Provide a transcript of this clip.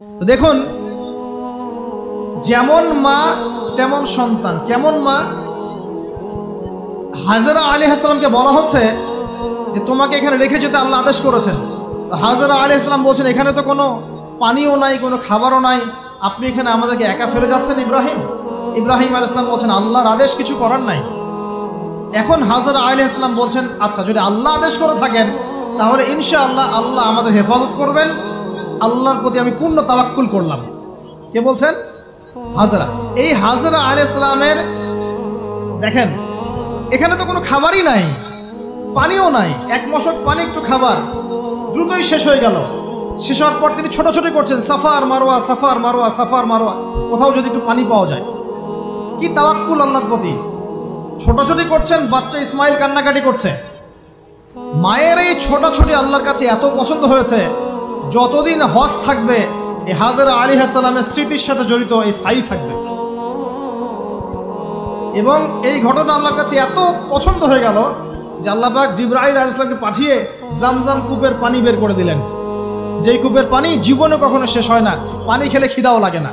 তো দেখুন, যেমন মা তেমন সন্তান। কেমন মা? হাজরা আলাইহিস সালামকে বলা হচ্ছে যে তোমাকে এখানে রেখে যেতে আল্লাহ আদেশ করেছেন। তো হাজরা আলাইহিস সালাম বলছেন এখানে তো কোনো পানিও নাই, কোনো খাবারও নাই, আপনি এখানে আমাদেরকে একা ফেলে যাচ্ছেন ইব্রাহিম। ইব্রাহিম আলাইহিস সালাম বলছেন আল্লাহর আদেশ, কিছু করার নাই। এখন হাজরা আলাইহিস সালাম বলছেন আচ্ছা, যদি আল্লাহ আদেশ করে থাকেন তাহলে ইনশাআল্লাহ আল্লাহ আমাদের হেফাজত করবেন, আল্লাহর প্রতি আমি পূর্ণ তাওয়াক্কুল করলাম। কে বলছেন? হাজরা। এই হাজরা আলাইহিস সালামের দেখেন, এখানে তো কোনো খাবারই নাই, পানিও নাই, এক মশক পানি একটু খাবার দ্রুতই শেষ হয়ে গেল। শেষ হওয়ার পর তিনি ছোটাছুটি করছেন, suffer Marwah suffer Marwah suffer Marwah, কোথাও যদি একটু পানি পাওয়া যায়। কি তাওয়াক্কুল আল্লাহর প্রতি! ছোটাছুটি করছেন, বাচ্চা ইসমাইল কান্নাকাটি করছে। মায়ের এই ছোটাছুটি আল্লাহর কাছে এত পছন্দ হয়েছে, যতদিন হজ থাকবে এই হাজরা আলাইহিস সালামের স্মৃতির সাথে জড়িত এই সাই থাকবে। এবং এই ঘটনা আল্লাহর কাছে এত পছন্দ হয়ে গেল যে আল্লাহ পাক জিবরাইল আলাইহিস সালামকে পাঠিয়ে জামজাম কূপের পানি বের করে দিলেন। যেই কূপের পানি জীবনে কখনো শেষ হয় না, পানি খেলে খিদাও লাগে না।